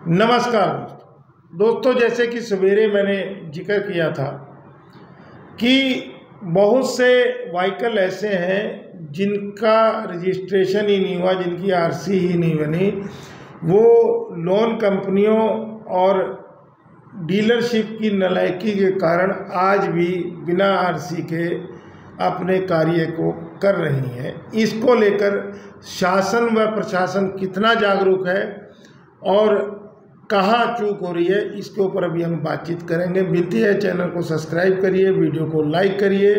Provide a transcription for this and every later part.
नमस्कार दोस्तों, जैसे कि सवेरे मैंने जिक्र किया था कि बहुत से व्हीकल ऐसे हैं जिनका रजिस्ट्रेशन ही नहीं हुआ, जिनकी आरसी ही नहीं बनी। वो लोन कंपनियों और डीलरशिप की नालायकी के कारण आज भी बिना आरसी के अपने कार्य को कर रही हैं। इसको लेकर शासन व प्रशासन कितना जागरूक है और कहाँ चूक हो रही है, इसके ऊपर अभी हम बातचीत करेंगे। विनती है, चैनल को सब्सक्राइब करिए, वीडियो को लाइक करिए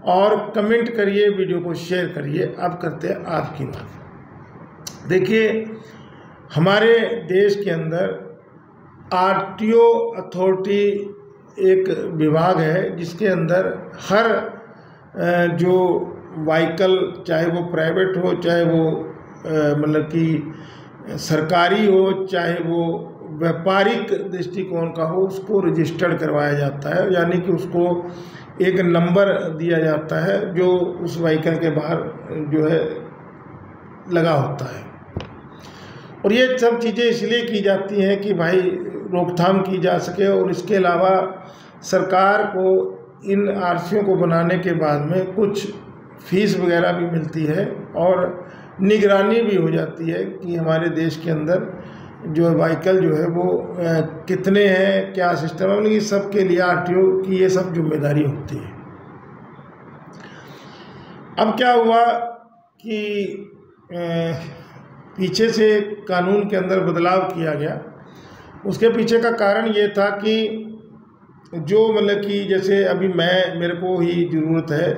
और कमेंट करिए, वीडियो को शेयर करिए। अब करते हैं आपकी बात। देखिए, हमारे देश के अंदर आरटीओ अथॉरिटी एक विभाग है जिसके अंदर हर जो व्हीकल, चाहे वो प्राइवेट हो, चाहे वो मतलब कि सरकारी हो, चाहे वो व्यापारिक दृष्टिकोण का हो, उसको रजिस्टर्ड करवाया जाता है। यानी कि उसको एक नंबर दिया जाता है जो उस व्हीकल के बाहर जो है लगा होता है। और ये सब चीज़ें इसलिए की जाती हैं कि भाई रोकथाम की जा सके, और इसके अलावा सरकार को इन आरसीओ को बनाने के बाद में कुछ फीस वगैरह भी मिलती है और निगरानी भी हो जाती है कि हमारे देश के अंदर जो व्हीकल जो है वो कितने हैं, क्या सिस्टम है। मतलब सब के लिए आरटीओ की ये सब जिम्मेदारी होती है। अब क्या हुआ कि पीछे से कानून के अंदर बदलाव किया गया। उसके पीछे का कारण ये था कि जो मतलब कि जैसे अभी मेरे को ही ज़रूरत है,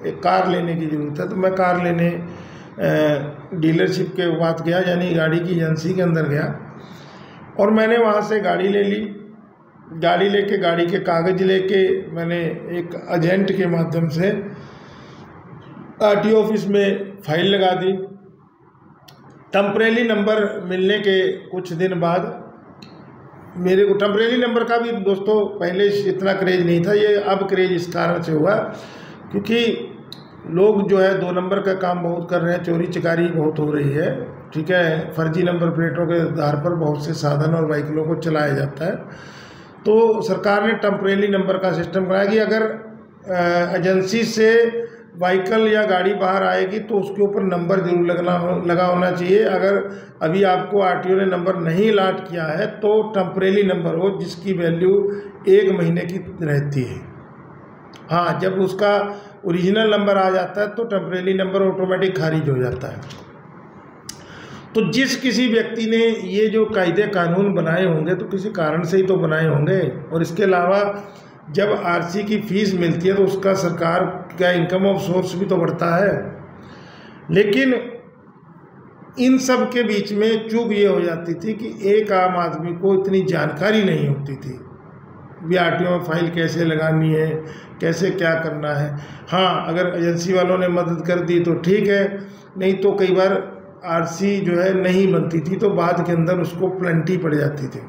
एक कार लेने की ज़रूरत है, तो मैं कार लेने डीलरशिप के बाद गया, यानी गाड़ी की एजेंसी के अंदर गया और मैंने वहाँ से गाड़ी ले ली। गाड़ी लेके, गाड़ी के कागज़ लेके मैंने एक एजेंट के माध्यम से आरटीओ ऑफिस में फाइल लगा दी। टेम्परेरी नंबर मिलने के कुछ दिन बाद मेरे को टेम्परेरी नंबर का भी दोस्तों पहले इतना क्रेज नहीं था। ये अब क्रेज इस कारण से हुआ क्योंकि लोग जो है 2 नंबर का काम बहुत कर रहे हैं, चोरी चकारी बहुत हो रही है, ठीक है। फर्जी नंबर प्लेटों के आधार पर बहुत से साधन और व्हीकलों को चलाया जाता है। तो सरकार ने टेम्परेरी नंबर का सिस्टम बनाया कि अगर एजेंसी से व्हीकल या गाड़ी बाहर आएगी तो उसके ऊपर नंबर जरूर लगा होना चाहिए। अगर अभी आपको आरटीओ ने नंबर नहीं अलॉट किया है तो टेम्परेरी नंबर हो जिसकी वैल्यू 1 महीने की रहती है। हाँ, जब उसका ओरिजिनल नंबर आ जाता है तो टेम्परेरी नंबर ऑटोमेटिक खारिज हो जाता है। तो जिस किसी व्यक्ति ने ये जो कायदे कानून बनाए होंगे तो किसी कारण से ही तो बनाए होंगे। और इसके अलावा जब आरसी की फीस मिलती है तो उसका सरकार का इनकम ऑफ सोर्स भी तो बढ़ता है। लेकिन इन सब के बीच में चूक ये हो जाती थी कि एक आम आदमी को इतनी जानकारी नहीं होती थी भी आरटीओ में फाइल कैसे लगानी है, कैसे क्या करना है। हाँ, अगर एजेंसी वालों ने मदद कर दी तो ठीक है, नहीं तो कई बार आरसी जो है नहीं बनती थी तो बाद के अंदर उसको पेनल्टी पड़ जाती थी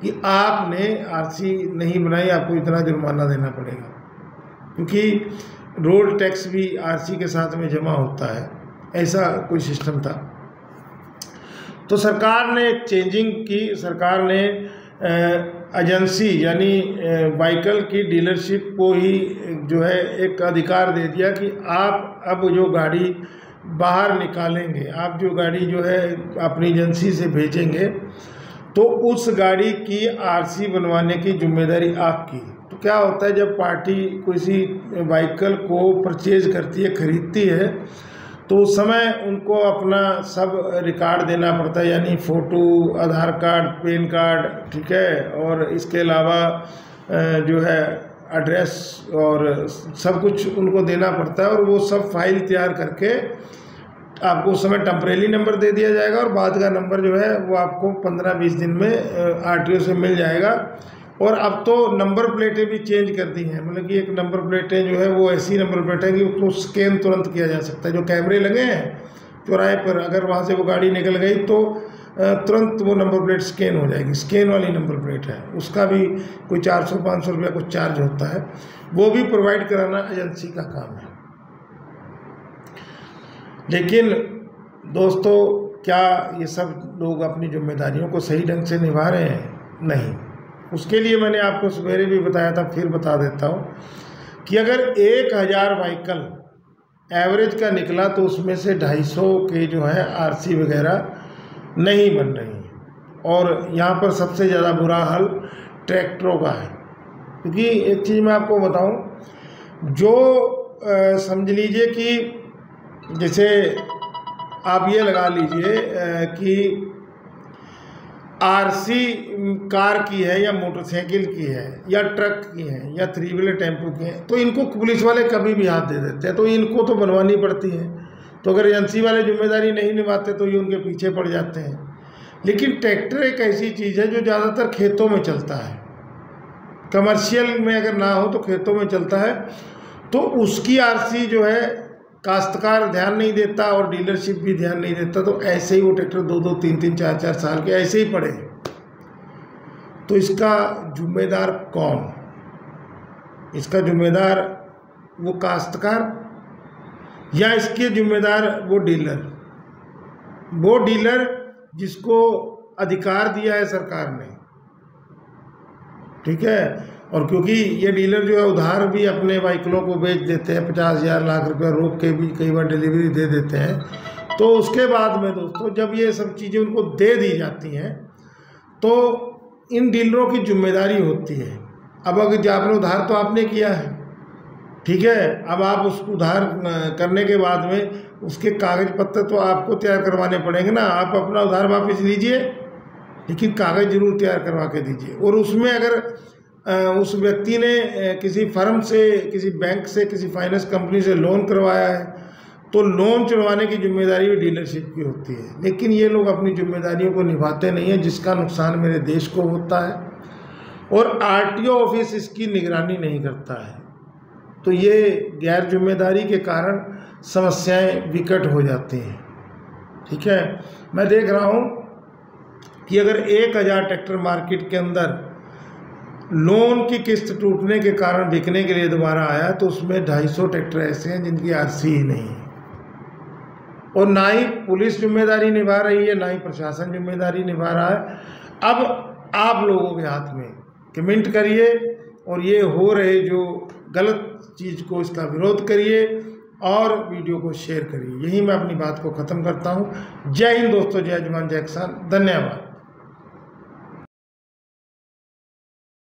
कि आपने आरसी नहीं बनाई, आपको इतना जुर्माना देना पड़ेगा। क्योंकि रोड टैक्स भी आरसी के साथ में जमा होता है, ऐसा कोई सिस्टम था। तो सरकार ने चेंजिंग की। सरकार ने एजेंसी यानी व्हीकल की डीलरशिप को ही जो है एक अधिकार दे दिया कि आप अब जो गाड़ी बाहर निकालेंगे, आप जो गाड़ी जो है अपनी एजेंसी से भेजेंगे तो उस गाड़ी की आरसी बनवाने की जिम्मेदारी आपकी। तो क्या होता है, जब पार्टी किसी व्हीकल को परचेज करती है, खरीदती है, तो उस समय उनको अपना सब रिकॉर्ड देना पड़ता है, यानी फ़ोटो, आधार कार्ड, पैन कार्ड, ठीक है। और इसके अलावा जो है एड्रेस और सब कुछ उनको देना पड़ता है। और वो सब फाइल तैयार करके आपको उस समय टेम्परेरी नंबर दे दिया जाएगा और बाद का नंबर जो है वो आपको 15-20 दिन में आरटीओ से मिल जाएगा। और अब तो नंबर प्लेटें भी चेंज कर दी हैं। मतलब कि एक नंबर प्लेटें जो है वो ऐसी नंबर प्लेट है कि उसको स्कैन तुरंत किया जा सकता है। जो कैमरे लगे हैं चौराहे पर, अगर वहाँ से वो गाड़ी निकल गई तो तुरंत वो नंबर प्लेट स्कैन हो जाएगी। स्कैन वाली नंबर प्लेट है, उसका भी कोई 400-500 रुपया कुछ चार्ज होता है। वो भी प्रोवाइड कराना एजेंसी का काम है। लेकिन दोस्तों क्या ये सब लोग अपनी जिम्मेदारियों को सही ढंग से निभा रहे हैं? नहीं। उसके लिए मैंने आपको सवेरे भी बताया था, फिर बता देता हूँ कि अगर 1000 व्हीकल एवरेज का निकला तो उसमें से 250 के जो है आरसी वगैरह नहीं बन रही हैं। और यहाँ पर सबसे ज़्यादा बुरा हाल ट्रैक्टरों का है। क्योंकि एक चीज़ मैं आपको बताऊँ, जो समझ लीजिए कि जैसे आप ये लगा लीजिए कि आरसी कार की है या मोटरसाइकिल की है या ट्रक की है या 3 व्हीलर टेम्पो की है, तो इनको पुलिस वाले कभी भी हाथ दे देते हैं, तो इनको तो बनवानी पड़ती है। तो अगर एजेंसी वाले जिम्मेदारी नहीं निभाते तो ये उनके पीछे पड़ जाते हैं। लेकिन ट्रैक्टर एक ऐसी चीज़ है जो ज़्यादातर खेतों में चलता है, कमर्शियल में अगर ना हो तो खेतों में चलता है, तो उसकी आरसी जो है काश्तकार ध्यान नहीं देता और डीलरशिप भी ध्यान नहीं देता, तो ऐसे ही वो ट्रैक्टर 2-2, 3-3, 4-4 साल के ऐसे ही पड़े। तो इसका जिम्मेदार कौन? इसका जिम्मेदार वो काश्तकार या इसके जिम्मेदार वो डीलर जिसको अधिकार दिया है सरकार ने, ठीक है। और क्योंकि ये डीलर जो है उधार भी अपने व्हीकलों को बेच देते हैं, 50,000 लाख रुपया रोक के भी कई बार डिलीवरी दे देते हैं। तो उसके बाद में दोस्तों जब ये सब चीज़ें उनको दे दी जाती हैं तो इन डीलरों की जिम्मेदारी होती है। अब अगर आपने उधार तो आपने किया है, ठीक है, अब आप उस उधार करने के बाद में उसके कागज पत्र तो आपको तैयार करवाने पड़ेंगे ना। आप अपना उधार वापस लीजिए, लेकिन कागज जरूर तैयार करवा के दीजिए। और उसमें अगर उस व्यक्ति ने किसी फर्म से, किसी बैंक से, किसी फाइनेंस कंपनी से लोन करवाया है तो लोन चुनवाने की जिम्मेदारी भी डीलरशिप की होती है। लेकिन ये लोग अपनी जिम्मेदारियों को निभाते नहीं हैं, जिसका नुकसान मेरे देश को होता है और आरटीओ ऑफिस इसकी निगरानी नहीं करता है। तो ये गैर जिम्मेदारी के कारण समस्याएं विकट हो जाती हैं, ठीक है। मैं देख रहा हूँ कि अगर 1000 ट्रैक्टर मार्केट के अंदर लोन की किस्त टूटने के कारण बिकने के लिए दोबारा आया तो उसमें 250 ट्रैक्टर ऐसे हैं जिनकी आरसी ही नहीं है। और ना ही पुलिस जिम्मेदारी निभा रही है, ना ही प्रशासन जिम्मेदारी निभा रहा है। अब आप लोगों के हाथ में, कमेंट करिए और ये हो रहे जो गलत चीज़ को इसका विरोध करिए और वीडियो को शेयर करिए। यही मैं अपनी बात को ख़त्म करता हूँ। जय हिंद दोस्तों, जय जवान जय किसान, धन्यवाद।